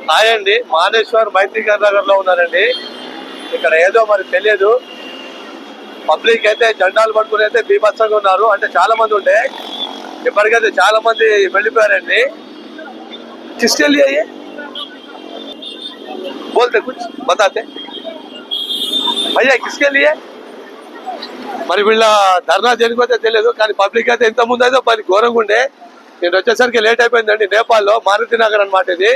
Hi అండి, మానేశ్వర్ మైత్రికర్ నగర్ లో ఉన్నారండి. ఇక్కడ ఏదో మరి తెలియదు, పబ్లిక్ అయితే జెండాలు పట్టుకుని అయితే బీభత్సంగా ఉన్నారు. అంటే చాలా మంది ఉండే, ఇప్పటికైతే చాలా మంది వెళ్ళిపోయారండి. किसके लिए ये बोलते कुछ बताते भैया किसके लिए మరి వీళ్ళ ధర్నా దేనికైతే తెలియదు, కానీ పబ్లిక్ అయితే ఇంత ముందు అయితే పది ఘోరంగా ఉండే. నేను వచ్చేసరికి లేట్ అయిపోయిందండి. నేపాల్లో మారుతి నగర్ అనమాట ఇది.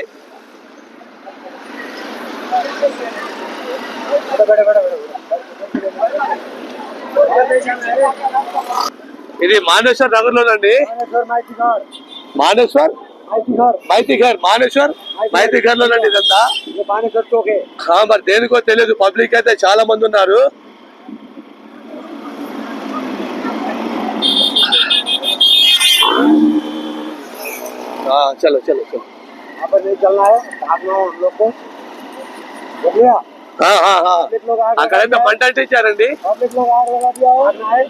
ఇది మానేశ్వర్ నగర్ లోనండి. మానేశ్వర్ మైతిఘర్ మానేశ్వర్ మైతిఘర్ లోనండి ఇదంతా. మరి దేనికో తెలియదు, పబ్లిక్ అయితే చాలా మంది ఉన్నారు. चलो चलो चलो यहाँ पर नहीं चलना है आप लोग को हो गया। అక్కడైతే మంట అంటించారండి. पब्लिक लोग आग लगा दिया है।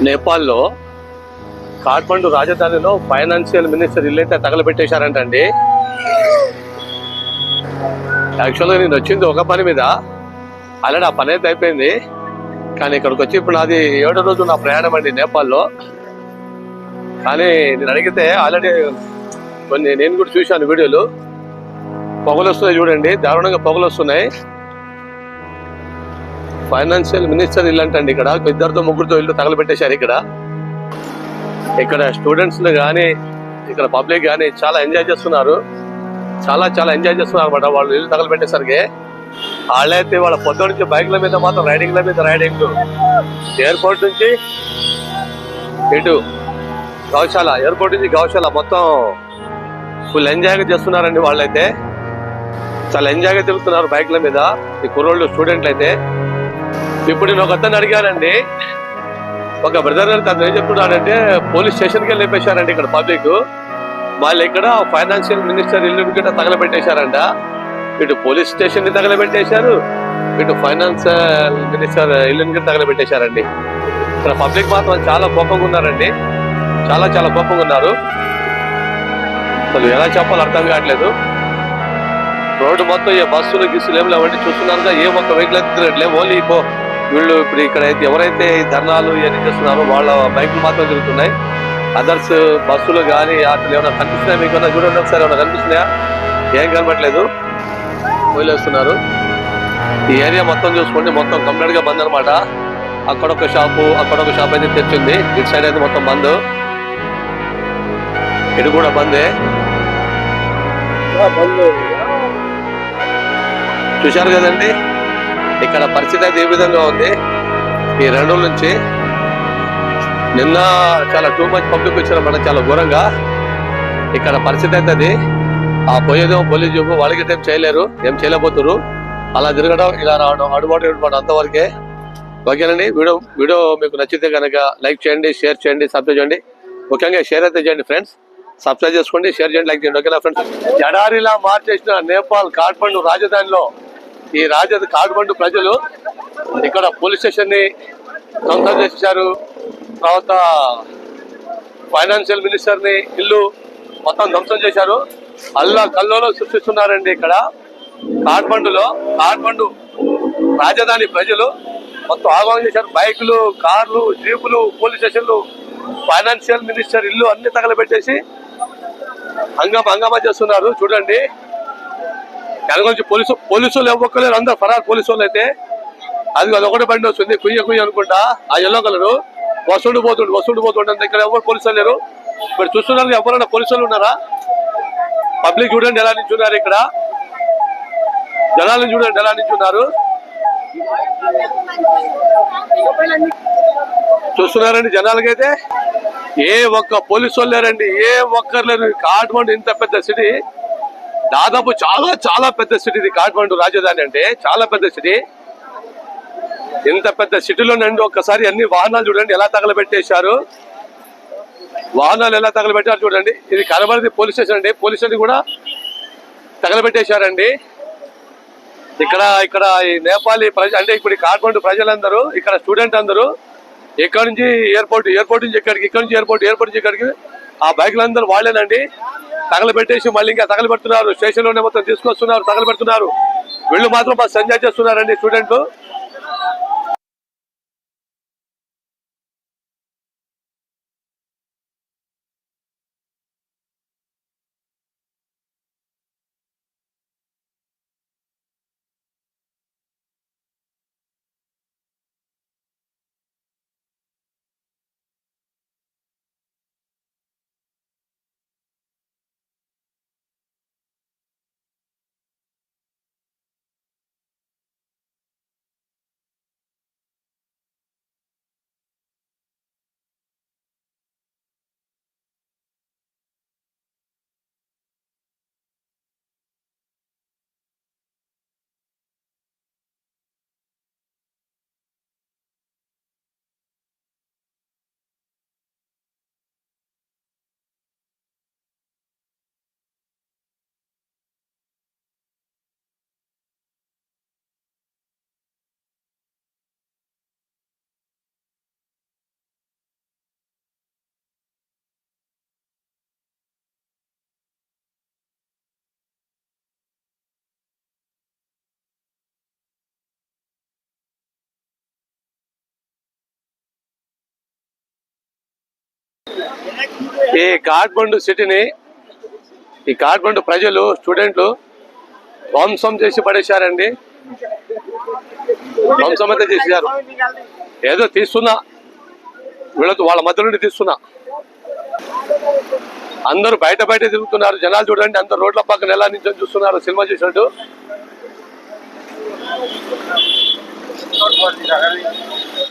నేపాల్లో కాఠ్మండు రాజధానిలో ఫైనాన్షియల్ మినిస్టర్ ఇల్లు అయితే తగలబెట్టేశారంటండి. యాక్చువల్గా నేను వచ్చింది ఒక పని మీద, ఆల్రెడీ ఆ పని అయితే అయిపోయింది. కానీ ఇక్కడికి వచ్చి ఇప్పుడు నాది 7వ రోజు నా ప్రయాణం అండి నేపాల్లో. కానీ నేను అడిగితే ఆల్రెడీ కొన్ని నేను కూడా చూశాను వీడియోలు. పొగలు వస్తున్నాయి చూడండి, దారుణంగా పొగలు వస్తున్నాయి. ఫైనాన్షియల్ మినిస్టర్ ఇల్లు అంటండి. ఇక్కడ 2-3 ఇల్లు తగలబెట్టేశారు. ఇక్కడ స్టూడెంట్స్ కానీ ఇక్కడ పబ్లిక్ కానీ చాలా ఎంజాయ్ చేస్తున్నారు. చాలా ఎంజాయ్ చేస్తున్నారు అనమాట. వాళ్ళు ఇల్లు తగలబెట్టేసరికి వాళ్ళైతే వాళ్ళ పొద్దు నుంచి బైక్ల మీద మాత్రం రైడింగ్ ఎయిర్పోర్ట్ నుంచి ఇటు గౌశాల, ఎయిర్పోర్ట్ నుంచి గౌశాల మొత్తం ఫుల్ ఎంజాయ్గా చేస్తున్నారండి. వాళ్ళైతే చాలా ఎంజాయ్గా తిరుగుతున్నారు బైక్ల మీద ఈ కుర్రోళ్ళు స్టూడెంట్లు అయితే. ఇప్పుడు నేను ఒక అతను అడిగానండి, ఒక బ్రదర్ గారికి అతను ఏం చెప్తున్నాడంటే పోలీస్ స్టేషన్కి వెళ్ళి లేపేశారండి ఇక్కడ పబ్లిక్. వాళ్ళు ఇక్కడ ఫైనాన్షియల్ మినిస్టర్ ఇల్లు గిట్ట తగలబెట్టేశారంట. ఇటు పోలీస్ స్టేషన్ ని తగలబెట్టేశారు, ఇటు ఫైనాన్షియల్ మినిస్టర్ ఇల్లుని గిట్ట తగలబెట్టేశారండి. ఇక్కడ పబ్లిక్ మాత్రం చాలా కోపంగా ఉన్నారండి, చాలా కోపంగా ఉన్నారు. అసలు ఎలా చెప్పాలో అర్థం కావట్లేదు. రోడ్డు మొత్తం ఏ బస్సులు గిస్సులు ఏమి లేవండి, చూస్తున్నారుగా. ఏ ఒక్క వెహికల్ అయితే తిరగట్లేదు. ఓన్లీ వీళ్ళు ఇప్పుడు ఇక్కడ ఎవరైతే ధర్నాలు ఇవన్నీ చేస్తున్నారో వాళ్ళ బైకులు మాత్రం తిరుగుతున్నాయి. అదర్స్ బస్సులు కానీ అసలు ఏమైనా కనిపిస్తున్నాయా మీకు? చూడండి ఒకసారి, ఏమైనా కనిపిస్తున్నాయా? ఏం కనబడలేదు, వదిలేస్తున్నారు. ఈ ఏరియా మొత్తం చూసుకోండి, మొత్తం కంప్లీట్ గా బంద్ అనమాట. అక్కడొక షాపు అయితే తెచ్చింది. ఇటు సైడ్ అయితే మొత్తం బంద్, ఇటు కూడా బందే. చూశారు కదండి ఇక్కడ పరిస్థితి అయితే ఏ విధంగా ఉంది. ఈ 2 రోజుల నుంచి నిన్న చాలా టూ మచ్ పబ్లిక్ వచ్చారు మన, చాలా ఘోరంగా ఇక్కడ పరిస్థితి అయితే అది. ఆ పోయేదేమో పోలీసు చూపు, వాళ్ళకి ఏం చేయలేరు, ఏం చేయలేకపోతున్నారు. అలా తిరగడం, ఇలా రావడం, అడుబాటు అంతవరకే. ఓకేనండి. వీడియో మీకు నచ్చితే కనుక లైక్ చేయండి, షేర్ చేయండి, సబ్స్క్రైబ్ చేయండి. ముఖ్యంగా షేర్ అయితే చేయండి ఫ్రెండ్స్. సబ్స్క్రైబ్ చేసుకోండి, షేర్ చేయండి, లైక్ చేయండి. ఓకేనా ఫ్రెండ్స్. ఎడారిలా మార్చేసిన నేపాల్ కాఠ్మండు రాజధానిలో ఈ కాఠ్మండు ప్రజలు ఇక్కడ పోలీస్ స్టేషన్ ని ధ్వంసం చేశారు. తర్వాత ఫైనాన్షియల్ మినిస్టర్ ని ఇల్లు మొత్తం ధ్వంసం చేశారు. కల్లోలో సృష్టిస్తున్నారండి ఇక్కడ కాఠ్మండు రాజధాని ప్రజలు మొత్తం ఆగమనం చేశారు. బైకులు, కార్లు, జీపులు, పోలీస్ స్టేషన్లు, ఫైనాన్షియల్ మినిస్టర్ ఇల్లు అన్ని తగలబెట్టేసి హంగామా చేస్తున్నారు. చూడండి వెనకొంచి పోలీసులు ఇవ్వక్కలేరు, అందరు ఫరార్ పోలీసు వాళ్ళు అయితే. అదొకటి బండి వస్తుంది కుయ్య అనుకుంటా, ఆ ఎల్లో కలరు వస్తుండు పోతుండే. ఇక్కడ ఎవరు పోలీసులు లేరు. ఇప్పుడు చూస్తున్నారు, ఎవరైనా పోలీసులు ఉన్నారా? పబ్లిక్ చూడండి ఎలా నించున్నారు, ఇక్కడ జనాలను చూడండి ఎలా నించున్నారు. చూస్తున్నారండి జనాలకైతే ఏ ఒక్క పోలీసు వాళ్ళు లేరండి, ఏ ఒక్కరు లేరు. కాఠ్మండు ఇంత పెద్ద సిటీ, దాదాపు చాలా పెద్ద సిటీ ఇది. కాఠ్మండు రాజధాని అంటే చాలా పెద్ద సిటీ. ఇంత పెద్ద సిటీలో నండి ఒక్కసారి అన్ని వాహనాలు చూడండి ఎలా తగలబెట్టేశారు. చూడండి. ఇది కనబడి పోలీస్ స్టేషన్ అండి, పోలీస్ స్టేషన్ కూడా తగలబెట్టేశారండి. ఇక్కడ ఈ నేపాలీ అంటే ఇప్పుడు కాఠ్మండు ప్రజలందరూ, ఇక్కడ స్టూడెంట్ అందరూ ఇక్కడ నుంచి ఎయిర్పోర్ట్ నుంచి ఎయిర్పోర్ట్ నుంచి ఇక్కడికి ఆ బైక్లు అందరూ వాళ్ళేనండి. తగలబెట్టేసి మళ్ళీ ఇంకా తగలబెడుతున్నారు. స్టేషన్ లోనే మొత్తం తీసుకొస్తున్నారు, తగలబెడుతున్నారు. వీళ్ళు మాత్రం ఎంజాయ్ చేస్తున్నారండి స్టూడెంట్లు. ఈ కాఠ్మండు సిటీని, ఈ కాఠ్మండు ప్రజలు, స్టూడెంట్లు ధ్వంసం చేసి పడేశారండి. ధ్వంసం అయితే చేశారు. ఏదో తీస్తున్నా, వీళ్ళతో వాళ్ళ మధ్య నుండి తీస్తున్నా. అందరూ బయట తిరుగుతున్నారు. జనాలు చూడండి, అందరు రోడ్ల పక్కన ఎలా నుంచి చూస్తున్నారు సినిమా చూసినట్టు.